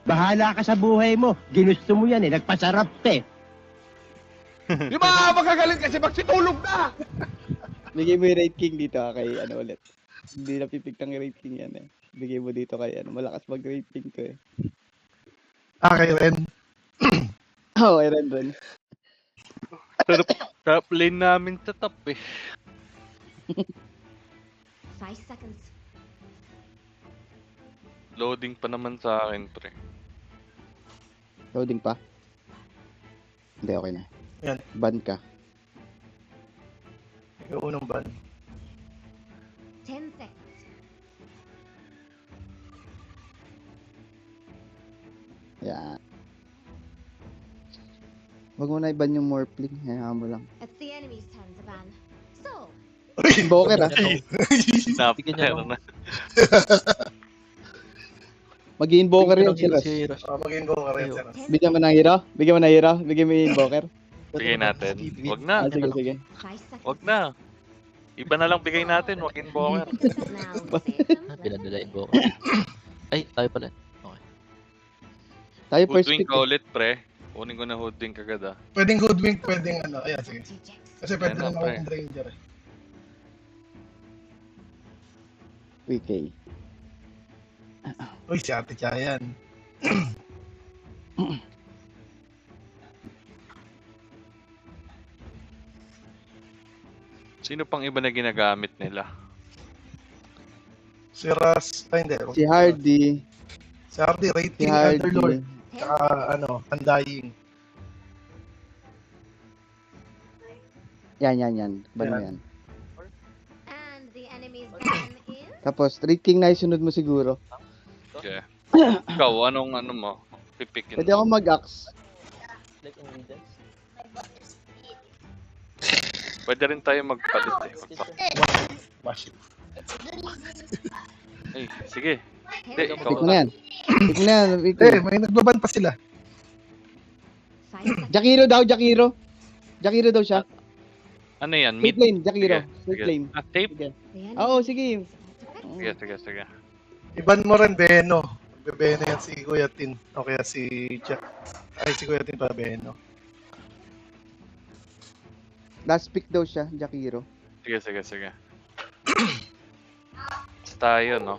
Bahala ka sa buhay mo. Ginusto mo yan eh. Nagpasarap ka eh. Di ba magagalit kasi magsitulog na? Bigay mo yung Raid King dito kay ano ulit. Hindi napipig ng Raid King yan eh. Bigay mo dito kay ano. Malakas mag Raid King to eh. Kay Ren. Oo, kay Ren. Top lane namin sa top eh. 5 seconds. Loading pa naman sa akin, pre. Loading pa. Hindi, okay na. Yan. Ban ka. Yung unang ban. 10 seconds. Yan. Wag mo na iban yung Morphling. Hayaan mo lang. It's the enemy's turn to ban. So, Invoker ah. Snapper na. Mag-invoker yan sila. Maging go ka rin. 10 Bigyan mo ng hero? Bigyan mo ng hero? Bigyan mo yung invoker? Bigay natin. Wag na. Ah, sige, sige. 5 seconds. Wag na. Iba na lang bigay natin. Wag invoker. Now, save them. Pinadalain ko. Ay, tayo pala. Okay. Tayo first Hoodwink pick. ka ulit, pre. Kunin ko na hoodwink agad ah. Pwedeng hoodwink, pwedeng ano. Ayan, sige. Strategics. Kasi pwede Ayan na, rin pre. akong ranger eh. PK. Uy, si Ate Cha yan. Sino pang iba na ginagamit nila? Si Ras, ay hindi. Si Hardy. Si Hardy, Si rating, Underlord. Hardy. Tsaka ano, Undying. Yan. Ban mo Yan. yan. And the enemy's ban is Tapos, Raid King na isunod mo siguro. Okay. Ikaw, anong ano mo? Pipikin Pwede ako mo. mag-axe. Like ingredients. Pwede rin tayo magpalit eh. Wash it. Ay, sige. Hindi, 10 ikaw Pick mo na yan. Pick mo na yan. Pick mo. Eh, may nagbaban pa sila. 5 seconds. Jakiro daw, Jakiro. Jakiro daw siya. Ano yan? Straight Mid? lane, Jakiro. Sige, Straight sige. lane. Ah, tape? Sige. The enemy Oo, sige. is about to pick. Sige. Iban mo rin, Beno. Beno yan si Kuya Tin. O kaya si Jack. Ay, si Kuya Tin pa, Beno. Last pick daw siya, Jakiro. Sige. Tayo, no?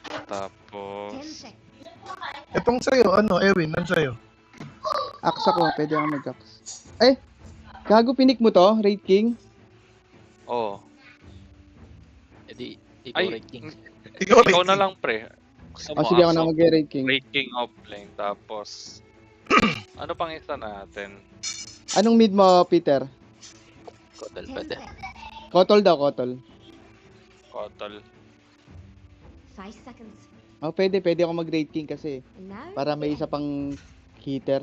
10 Tapos... seconds. Itong sa'yo, ano, Ewin, ano sa'yo? Axe ako, pwede ako mag-axe. Eh, gago pinik mo to, Raid King? Oh. Edi, ikaw Ay, right king. Ikaw, ikaw na rating. lang, pre. Gusto O mo, sige, ako Axe na off- mag-Raid King. Rating offlane. Tapos... ano pang isa natin? Anong mid mo, Peter? Kotal 10 pwede. seconds. Kotol daw, Kotol. Kotol. 5 seconds. Oh, pwede ako mag-Raid King kasi And now, para may the isa pang hitter.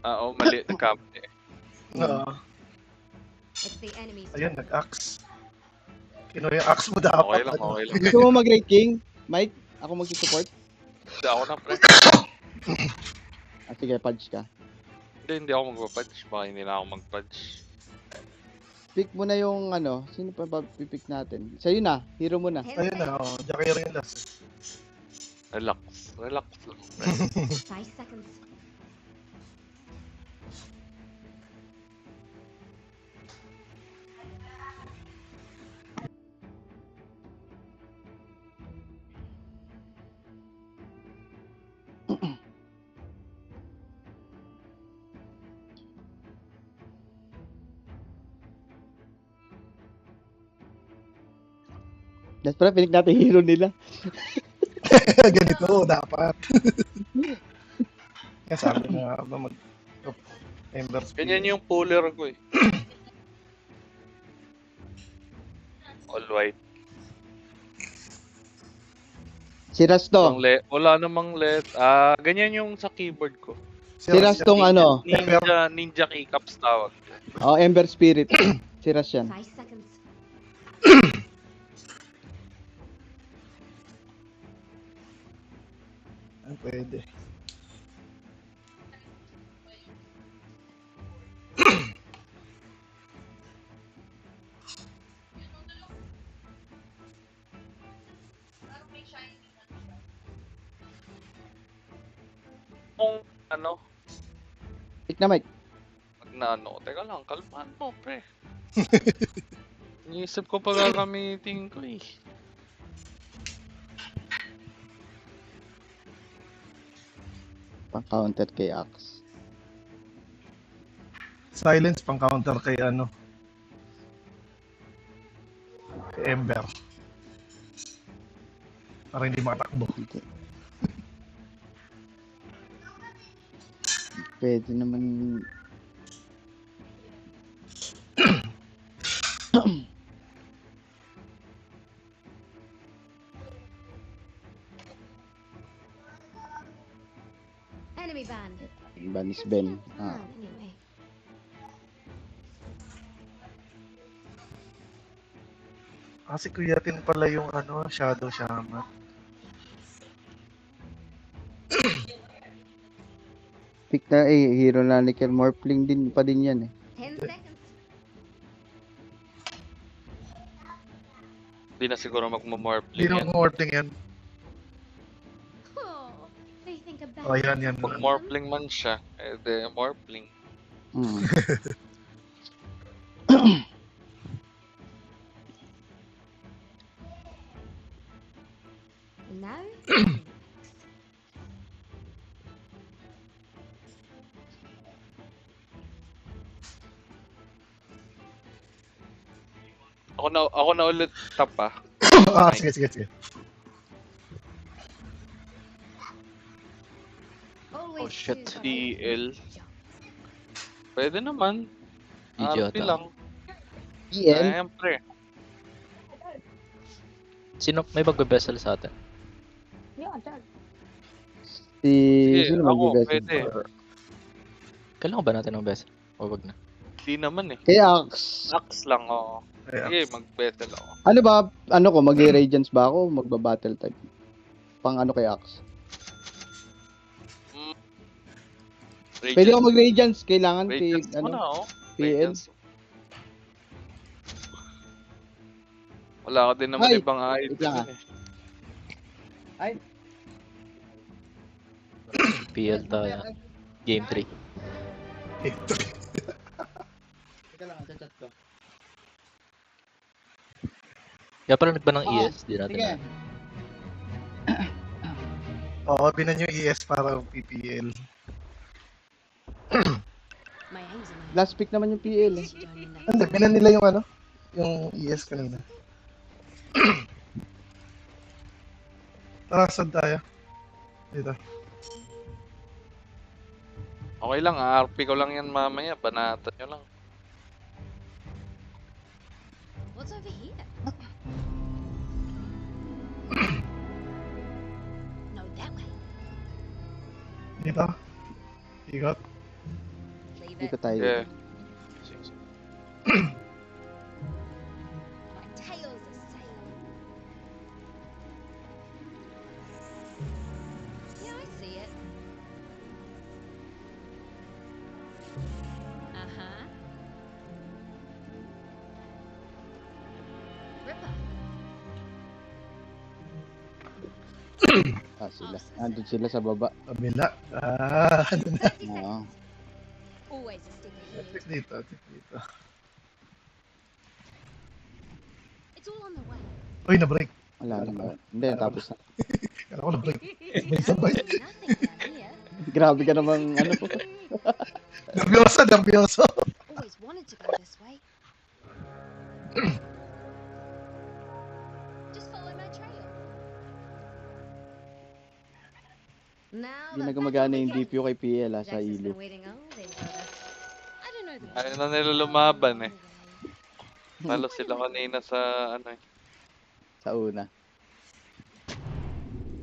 Ah, oh, mali. Nagkamali. Oo. It's the enemy's Ayun, turn. nag-axe. Kinuha yung axe mo dapat. Okay lang. Gusto mo mag-Raid King? Mike, ako mag-support? Hindi ako na, pre. Ah, sige, pudge ka. Hindi ako magpa-pudge. Baka hindi na ako mag-pudge. Pick mo na yung ano, sino pa ba pipick natin? Sa'yo na, hero mo na. 10 Ayun na, seconds. oh. Jakiro yung last. Relax lang, pre. 5 seconds. That's pala, pinik natin hero nila. Ganito, dapat. Kaya sabi na ba mag... Ember Ganyan yung puller ko eh. All white. Si Rasto. Wala namang let. Ganyan yung sa keyboard ko. Si Rastong ano, Ninja keycaps tawag. oh, Ember Spirit. Si Ras yan. 5 seconds. Ay, pwede. ano, Pick na, Mike. pag na ano, teka lang, kalmahan mo, pre. Iniisip ko pa gagamitin ko eh. Pang-counter kay Axe. Silence pang counter kay ano. Kay Ember. Para hindi makatakbo. Hindi. Pwede naman... Enemy ban. Banis Ben. Ah. Anyway. Kasi Kuya Tin pala yung ano, Shadow Shaman. Pick na Hero na Nickel. Morphling din pa din yan eh. 10 seconds. Hindi na siguro Hindi magmamorphling na yan. mag-morting yan. Oh, they think about Oh, yan. Kung morphling man siya, eh de morphling. Mm. No. Ako na ulit top ah. Sige. Always Oh, shit. choose TL. Pwede naman. GG RP ata. lang. EL? Siyempre. Sino may magbe-vessel sa atin? Sige, Sino ako, mag-best? pwede. Kailangan ba natin ng vessel? O wag na. Hindi naman eh. Kay Axe. Axe lang, oo. Kay Sige, mag-battle ako. Ano ba? Ano ko? Mag-Radiance ba ako? Magba-battle type? Pang ano kay Axe? Pwede ako mag-Radiance. Kailangan kay Radiance mo na, ano? oh. PL. Radiance. Wala ka din naman Ay, ibang wait item lang, dun eh. PL tayo. Game 3. Teka lang, chat ko. Kaya pala nagba ng Oo, ES, di natin. Sige. Oo, binan yung ES para PPL. My aims are Last pick naman yung PL eh. Hindi, binan nila yung ano, yung ES kanina. Tara, saan tayo? Dito. Okay lang, RP ko lang yan mamaya. Banatan nyo lang. What's over here? No, that way. Dito. Ikot. Leave Dito it. tayo. Yeah. My tail's a sail. Yeah, I see it. Uh-huh. Ripper. Ah, sila. Nandun sila sa baba. Kabila. Ah, ano na. 30 seconds. Oo. Always a stick ahead. Check dito, check dito. It's all on the way. Uy, na-break. Wala naman. Hindi, tapos na. Kala ko na-break. May sabay. Nothing down here. Grabe ka namang ano. Nervyoso. Always wanted to go this way. Just follow my trail. Now Hindi na the gumagana battle yung begins. DPO kay PL sa Jax has ilo. been waiting all day for this. I don't know the Ayaw na nila lumaban eh. way. Talo sila kanina sa ano eh. Sa una.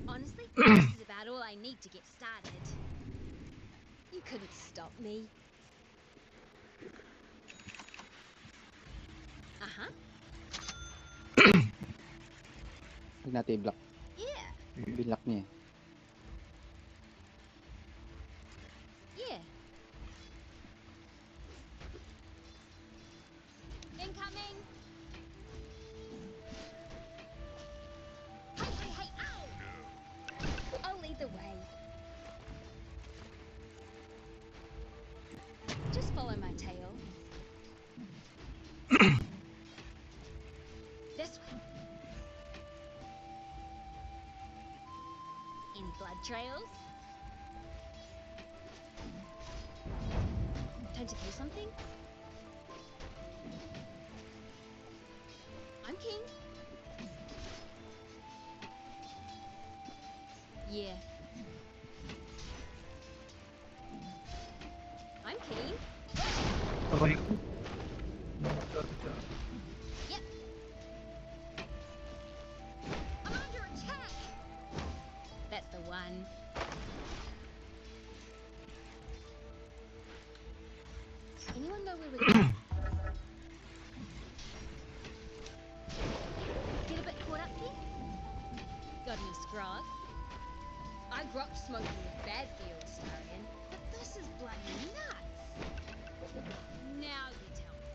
Honestly, this is about all I need to get started. You couldn't stop me. Uh-huh. Huwag natin i-block. Yeah. Binlock niya eh. Yeah. Incoming. Hey, ow! I'll lead the way. follow my tail. This way. Any blood trails? Time to kill something? I'm king. Yeah. I'm king. Okay. Yep. I'm under attack. That's the one. Anyone know where we're going? Get a bit caught up here? Got any scrog? I grokked smoking was bad for you, Astarion, but this is bloody nuts. Now you tell me.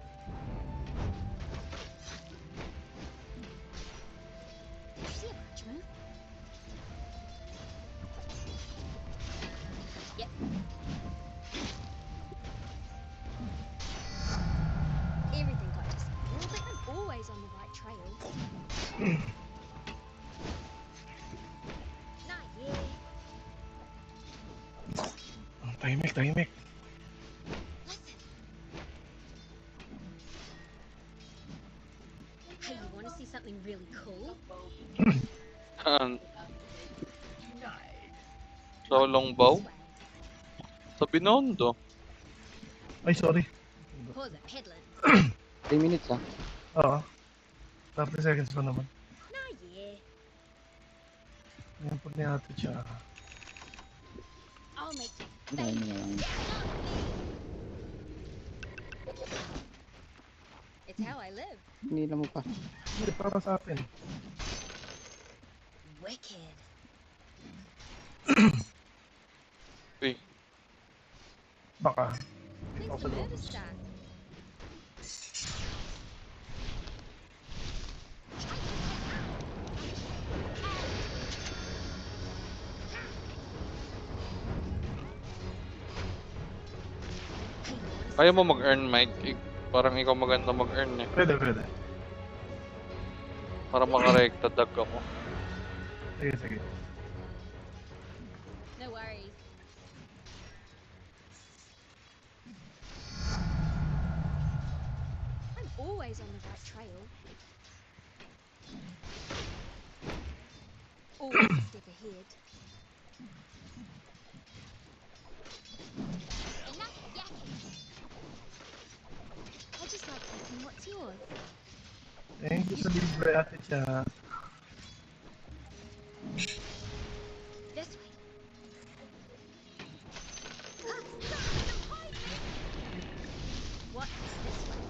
Did you see a punch move? Yep. Everything got just a little bit. I'm always on the right trail. Not yet. Tahimik, tahimik. Listen. Hey, you want to see something really cool? So, longbow? This way. Sa Binondo. Ay, sorry. Pause it, peddling. 3 minutes ah. Oo. 30 seconds pa naman. Nah, yeah. Ngayon po ni ate siya. I'll make you Ano na lang. It's how I live. Hinila mo pa. Hindi, para sa atin. Wicked. Uy, Baka. Thanks Also for go. murder start. ayaw mo mag-earn, Mike. Parang ikaw maganda mag-earn eh. Pwede, pwede. Para makarekta dag ako. Sige, sige. No worries. I'm always on the right trail. Always a step ahead. Enough yakking. I just like taking what's yours. Thank you sa libre ate siya. This way. What? This way.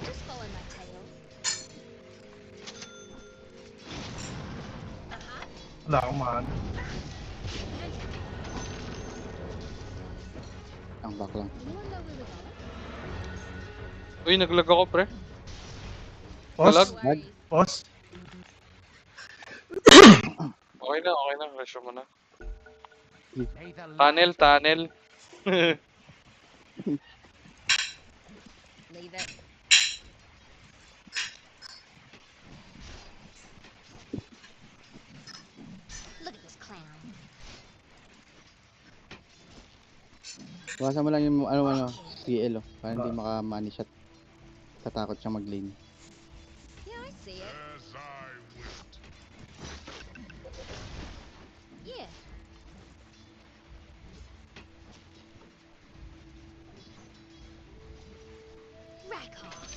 Just follow my tail. Uh-huh. Wala akong maano. Ang back lang. Anyone know where we're going? Uy, naglag ako, pre. Pause? Talag? No worries. Pause? Okay na. Resyo mo na. Tunnel, tunnel. Leave it. Look at this clown. Iwasan mo lang yung ano, PL oh. Para hindi maka-money shot. Tatakot siya mag-lane. Yeah, I see it. Yeah. Rack off.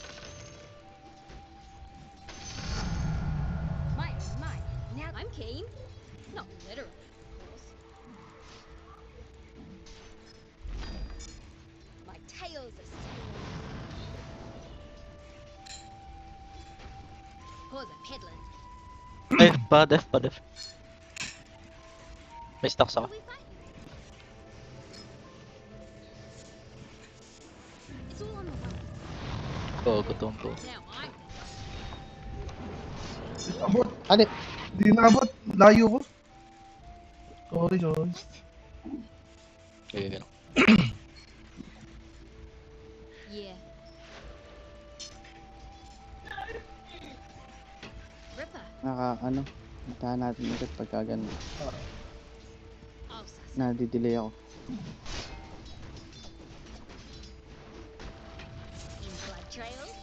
My, oh my. Now I'm keen. Not literally, of course. My tail's a Pause it, peddling. Ay, pa-def. May stocks What ako. are we fighting? It's all on the way. Oo, gutom ko. Now I'm Abot. Ano? Hindi naabot. Layo ko. Sorry. Okay, ganun. Yeah. Ripper. Ano, puntahan natin ulit pagka ganun. Oh, sus. Nadidelay ako. In blood trails.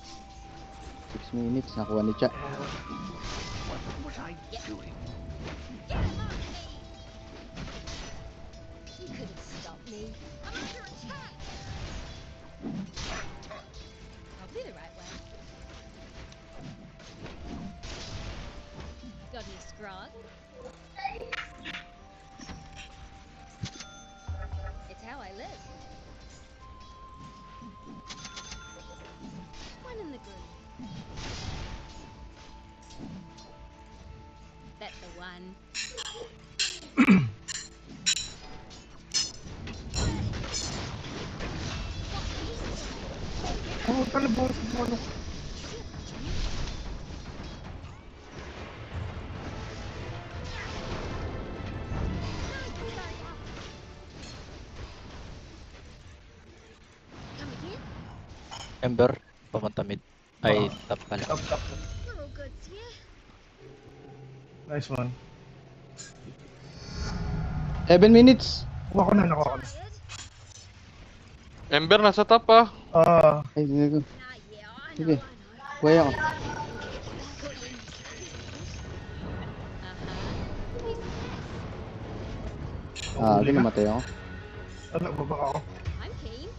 6 minutes, nakuha ni Cha. Get him off me! You couldn't stop me. I'm under attack! Probably the right way. Got any scrog? It's how I live. One in the green. That's the one. Oo, talabas mo ano. Come again? Ember, papunta mid. Ay, top pala. Top, top. We're all goods here. Nice one. 7 minutes! Nakuha ko na. Tired? Ember, nasa top ah. Ay, sige ko. Nah, yeah, I Sige. know, I know. Buhay ako. Got you. Piece of this. Ah, namatay ako. Wala, babak ako. I'm keen.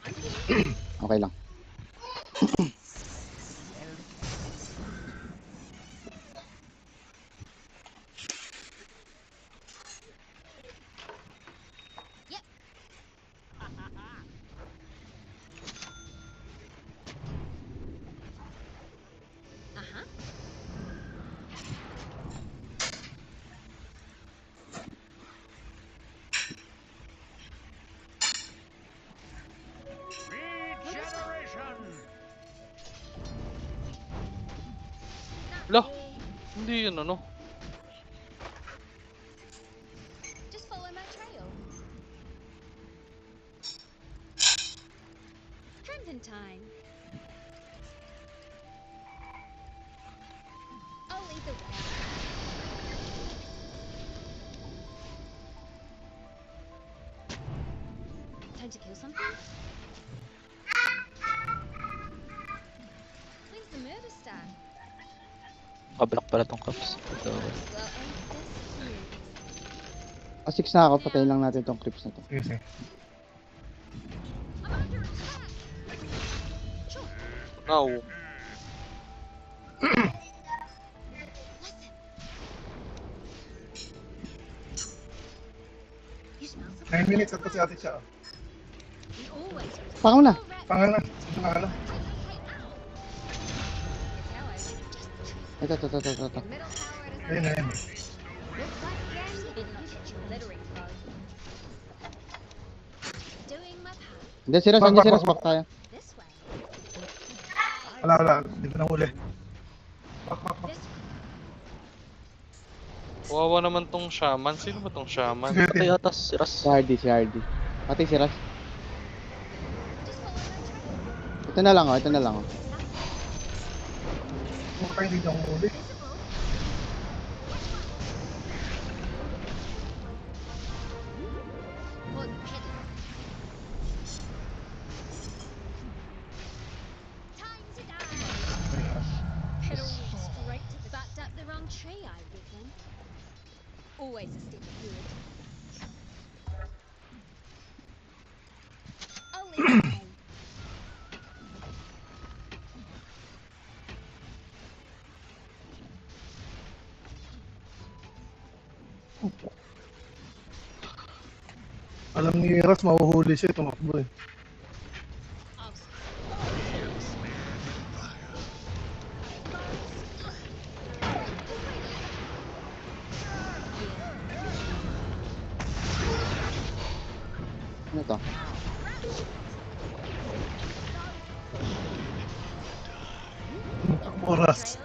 I'm keen. Okay lang. Yep. Uh-huh. Lah, hindi yun ano. Just follow my trail. Crimson time. I'll lead the way. Time to kill something? When's the murder start? Kablock pala tong cups. Ito. Well, and this is 6 na ako, patayin lang natin tong creeps na to. Sige, sige. I'm under attack. Sure. Now, Listen. You smell 9 something? minutes at si ate siya. We always Pangaw na. Pangal na. Pangal na. Ito. Ayun na, ayun. Hindi, si Ras, hindi si Ras, back tayo. Wala. Hindi ko na huli. kawawa naman tong shaman. Sino ba tong shaman? Sige, Patay ate. atas si Ras. Si Hardy. Pati si Ras. Ito na lang, oh. Kung tayo hindi ako huli. Time to die. Pedal straight to the backed up the wrong tree, I reckon. Always a step ahead. I'll lead the way. Alam ni Ras, mahuhuli siya. Tumakbo eh. I'll Ano to? Tumakbo, Ras.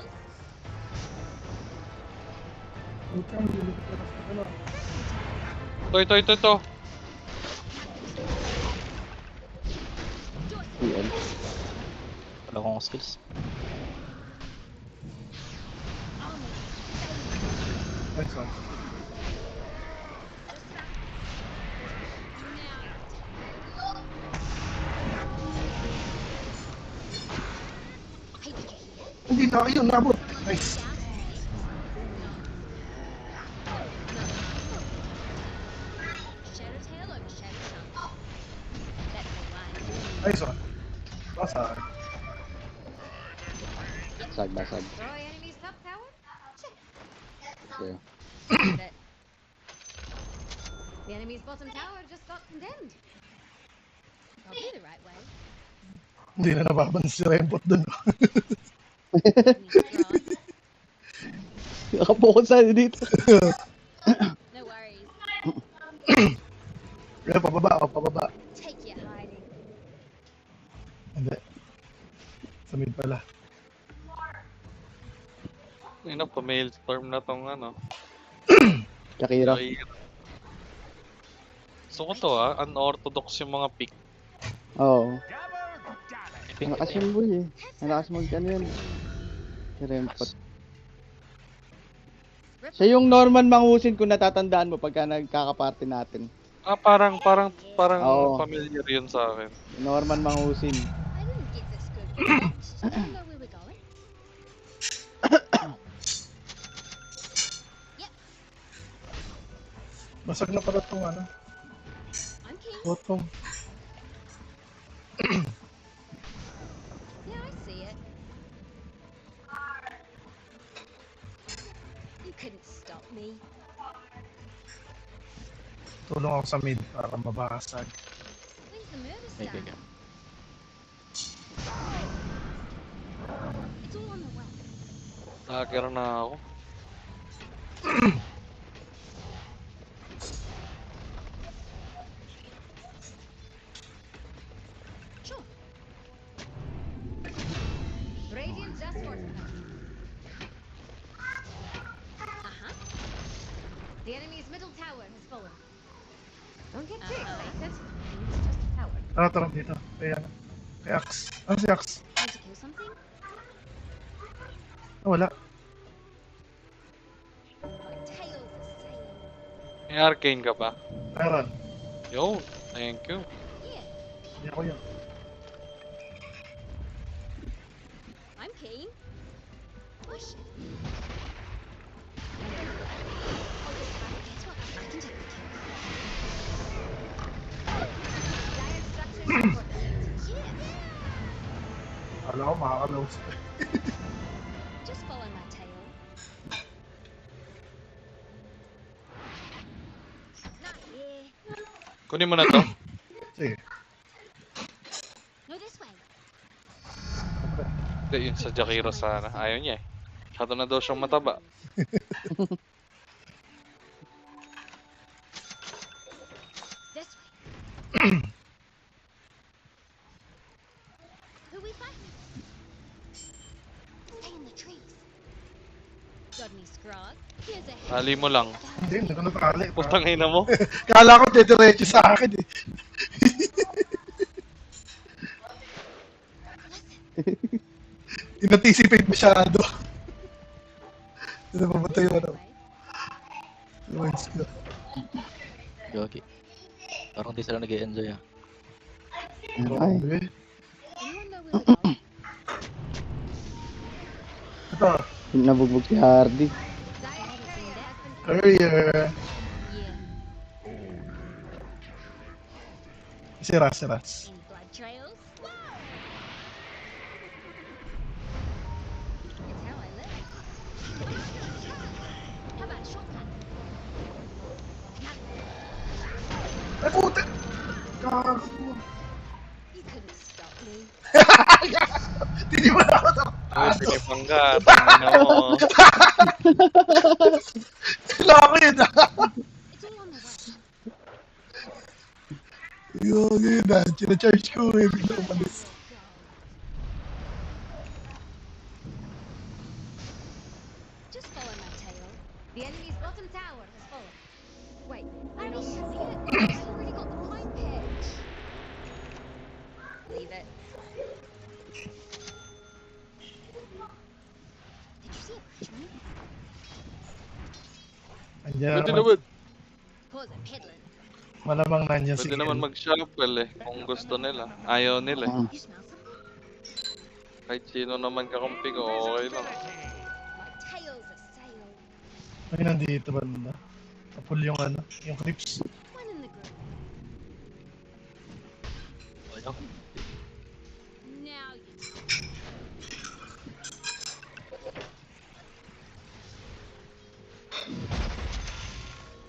Ito. Yan. Wala akong skills. Nice one. Hindi na, ayun, nabot. Nice. Shadow Tail over Shadow Chunk. That's the line. Nice one. Basa. Basag. Destroy enemy's top tower? Check. Okay. But the enemy's bottom tower just got condemned. Probably the right way. Hindi na nababan si Rempot dun. Enemy's strong. Nakapokot sa dito. No worries. Kaya pababa. Take your hiding. Hindi. Sa mid pala. Ina pa mailstorm na tong ano. Shakira. So ko to unorthodox yung mga pick. Oo. Malakas yung boy eh. Malakas ano yan. Si Rempot. Siya yung Norman Mangusin kung natatandaan mo pagka nagkakaparty natin. Parang Oo. familiar yun sa akin. Norman Mangusin. I didn't get this good for much. I don't know where we're going. Basag na pala itong ano. I'm keen. Bottom. Yeah, I see it. You couldn't stop me. Tulong ako sa mid para mabasag. When's the murder Okay. start? It's all on the way. Nakakira na ako. Sure. Radiant just fortified. The enemy's middle tower has fallen. Don't get too excited. It's just a tower. Tara dito. Kaya ano. Kay Axe. Ano si Axe? Want to kill something? Wala. My tail's a sail. May arcane ka pa? Meron. Yo, thank you. Yeah, Hindi ako yun. I'm keen. Push it. Guess what? I can take the kill. Dire structures support the lead. Yeah. Kala ko makaka-lose. Just follow my tail. Not here. Kunin mo na to. Sige. No, this way. Hindi, yun sa Jakiro sana. Ayaw niya eh. Masyado na daw siyang mataba. This way. Who we fighting? Stay in the trees. Got any scrog? Here's a Tali mo lang. Hindi, hindi ko natali. Putang ina mo. Kala ko dediretso sa akin eh. In-anticipate masyado. Hindi na mamatay yung ano. Reminds ko. Yogi. Parang di sila nag-e-enjoy ah. Ay, Okay. Anyone know where we're going? Ito. nabugbog si Hardy. Dire haven't seen that. Earlier. Yeah. Si Ras. Any blood trails? It's how I live. How about a shortcut? Ay, puti! Gago. You couldn't stop me. Hindi mo na ako sa... Uy, pinipangga. Tangina mo. Kailangan ko yun ah. It's all on the way. Yun ah. China-charge ko eh. Bigla umalis. Just follow my tail. The enemy's bottom tower has fallen. Wait, enemy has Nandiyan Pwede naman. naman. Pause it, peddling. Malamang nandiyan si Pwede naman Gil. mag-shuffle eh, kung gusto nila. Ayaw nila eh. You smell something? Kahit sino naman kakampi ko, okay lang. My tail's a sail. Ay, nandito banda. Kapul yung yung clips. One in the group. Ano? Now you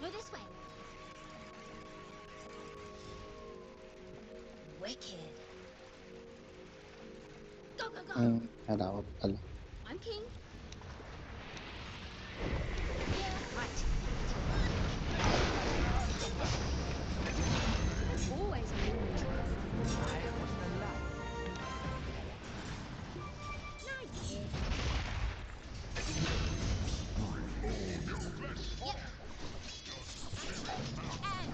go this way. Wicked. Go, go, go. Harap pala. I'm king. Yeah, right. Always a good choice. Nice. Yep. And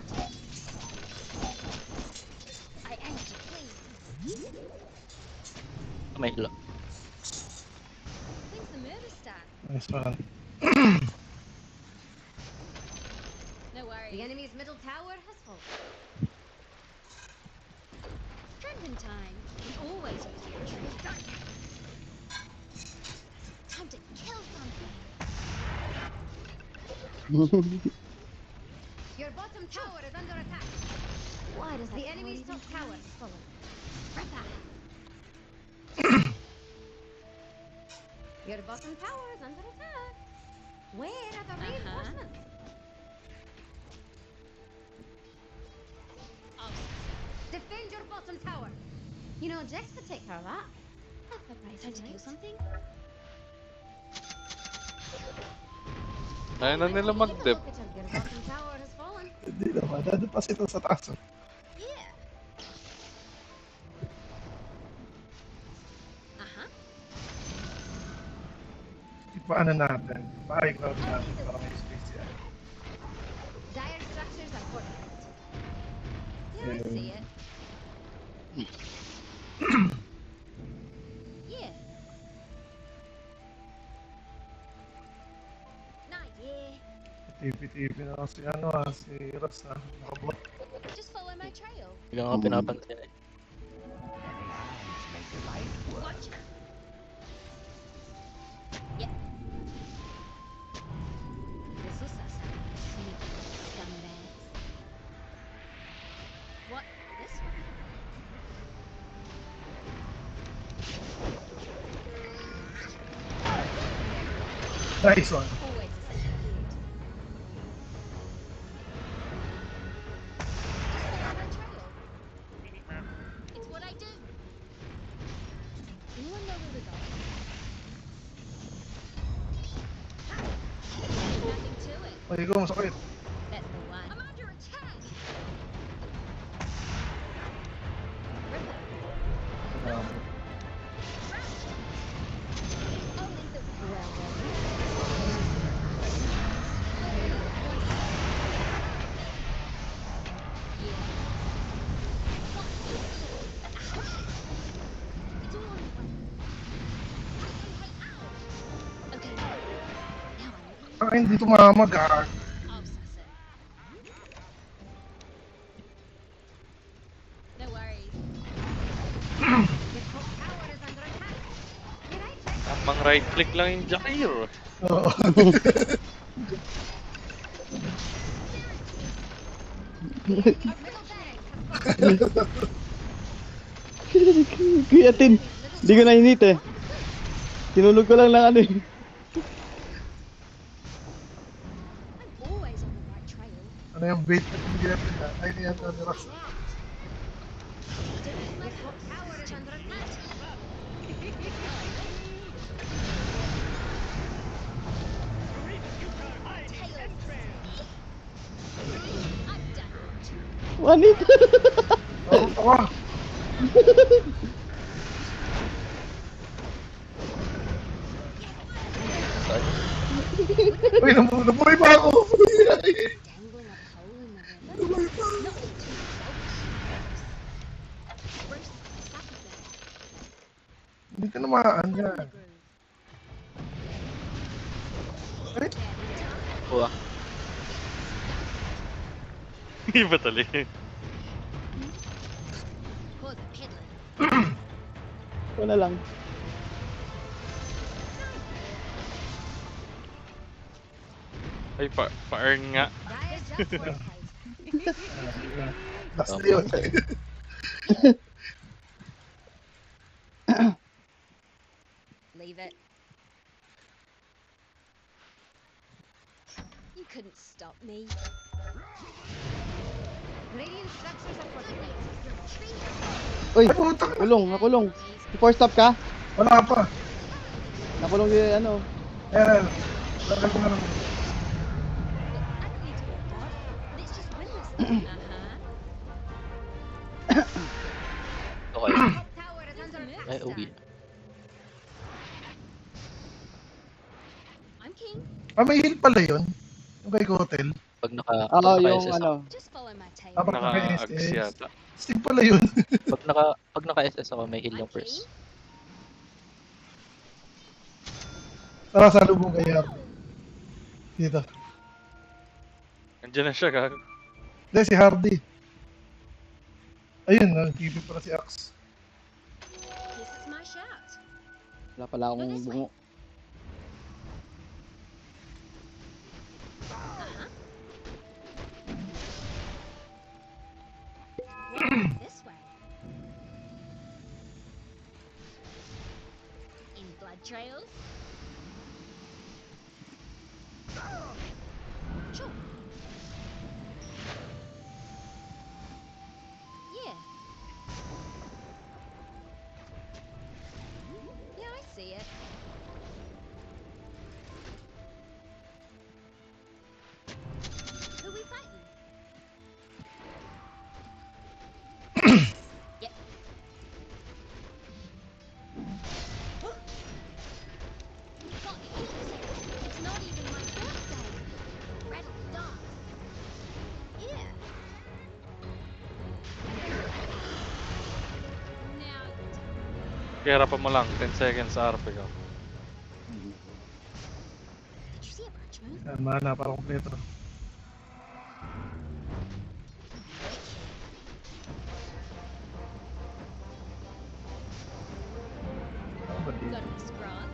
I aim to please. May hilo. When's the murder start? Nice one. No worries. The enemy's middle tower has fallen. Dragon time. We always use the retreat. Time to kill something. Your bottom tower is under attack. Why does the enemy's top tower has fallen? Ripper. Your bottom tower is under attack. Where are the reinforcements? Defend your bottom tower. You know, Jax could take care of that. Time to kill something? Ayaw na nila mag-dep. Your bottom tower has fallen. Hindi naman. Dado pa sila sa taas. Yeah. Uh-huh. Paano natin? Pa-high ground natin para may space yan. Dire structures are fortified. Yeah, I see it. Yeah. Nice. Yeah. Tipi-tipi na si si Ras na. Nakabot. Just follow my trail. Biglang ako pinapansin eh. Watch it. Yep. This was us. Sneaky scumbags. What? This one? Nice one. Always a second field. Just follow my trail. It's what I do. Anyone know where we're going? Nothing to it. Ay, ko, masakit. That's the one. I'm under attack. Ripper. Oh, and the Yeah. It's all on the way. Hey, ow! Okay, now I'm Ah, hindi tumamag ah. I'll suss it. No worries. Your top tower is under attack. Did I check? Tamang right click lang yung Jair. Oo. Our middle barracks have fallen. Kuya Tin, hindi ko na init eh. Tinulog ko lang eh. I'm always on the right trail. Ano yung bait na pinigyan nila? Ay, hindi yata ni Ras. Your top tower is under attack. I'm done. Wanit. Oo, tawa. Uy, nabuhay pa ako. Dangling like a hole in the river. Not too selfish. First, stop again. Hindi ka namaan In yan. the groove. Ay, Kuha. Iba talaga. Pause a peddler. Ito na lang. Ay, pa-earn nga. Raya just one place. Last na yun. Leave it. You couldn't stop me. Radiant structures are fortified. Uy, nakulong. Force stop ka? Wala pa. Nakulong yung ano. Ayan. Lagal ko na lang. I don't need to be a god. Let's just win this thing. Okay. Top tower is under Ay, attack. uwi. I'm king. May heal pala yun. Yung kay Hotel. Pag naka, Oo, pag yung naka-SS ako, ano. Just follow my tail. Kapag Naka-ags naka-SS. yata. Stig pala yun. pag naka-SS ako, may heal I'm yung first. king. Tara, salubong kay Yar. Dito. Andiyan na siya, gago. Hindi, si Hardy. Ayun, nag-TV pala si Axe. This is my shout. Wala pala akong bungo. This way. Any blood trails? Sure. Yeah. Yeah, I see it. Who we fighting? Yep. Got hit. It's not even my birthday. Rattle dog. Yeah. Now you Kaya harapan mo lang, 10 seconds sa RP ko. did you see a punch move? Yan, mana para kompleto. Ano ba dito? Goodness, Grant.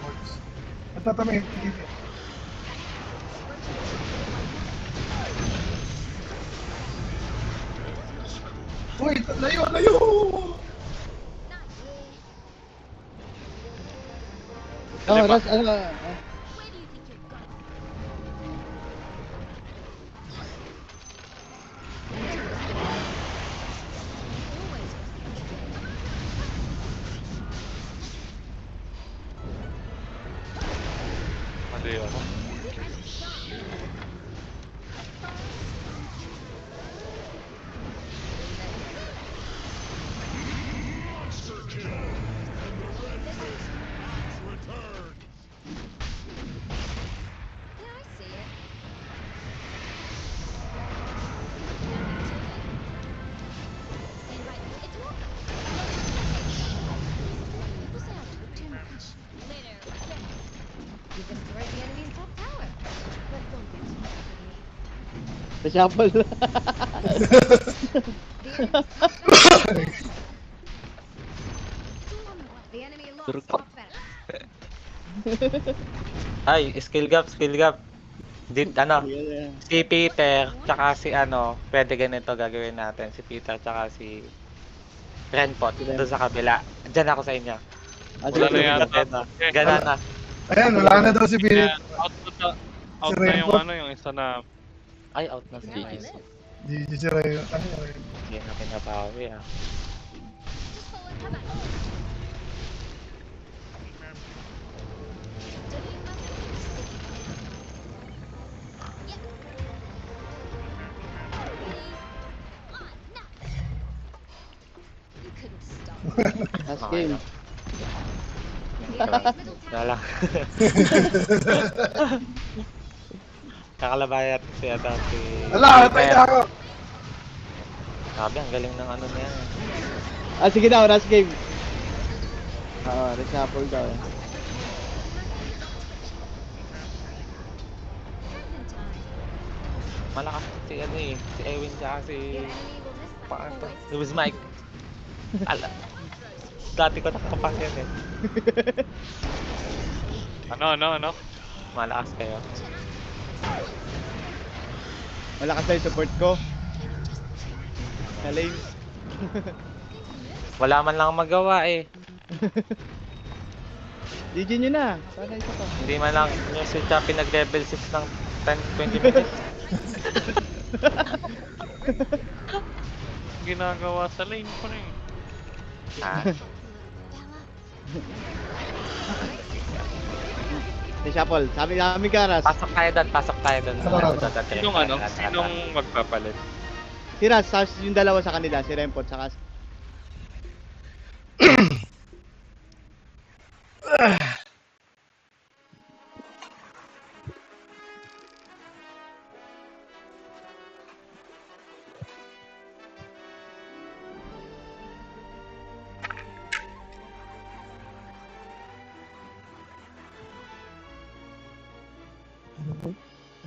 Works. Nagtatamay yung TV. Uy, layo, layo! Not here. Oh, Lima. Ras, ano, Where do you think you're going? Always Mali ako. Yeah, I see it. Stand right. It's a walker. People say I talk too much. Later. You destroyed the enemy's top tower. But don't get too much. sa shuffle. The enemy lost Durog. top barracks. Ay, skill gap, skill gap. Ano, Yan, si Peter, tsaka si ano, pwede ganito gagawin natin. Si Peter, tsaka si Renpot, doon sa kabila. Diyan ako sa inyo. Ah, Wala sige, na sige. yata. Ganun na. Ayan, wala na daw si Bill. Yeah, out Si na yung Rainbow. ano, yung isa na Ay, out na si Now I GG. live. Di si Rayo. Ano yun? Hindi na pinabawi ah. Just follow cover. Studying my moves. Yep. Ah, nuts. You couldn't stop me. Last Okay game. lang. Wala lang. Kakalabayan si ano, si Wala, patay na ako! Sabi, ang galing ng ano niya. Ah, sige daw, last game. Reshuffle daw. In time. Malakas. si ano eh, si Ewin tsaka si Your enemy will miss that paano to? voice. Luis Mike. Ala. Dati ko nakakapas yan eh. Ano? Malakas kayo. Malakas na yung support ko. Sa lane. Wala man lang magawa eh. GG nyo na. Sana isa pa. Hindi man lang yung si Chappy nag-level 6 ng 10-20 minutes. Ginagawa sa lane ko rin. Ha? Si Shuffle. Sabi namin Karas. Pasok tayo doon. Sinong magpapalit? Si Raz, tapos yung dalawa sa kanila. Si Rempot, saka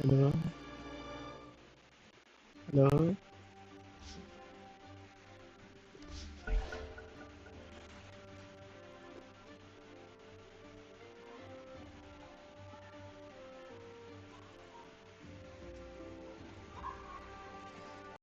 Hello? Hello?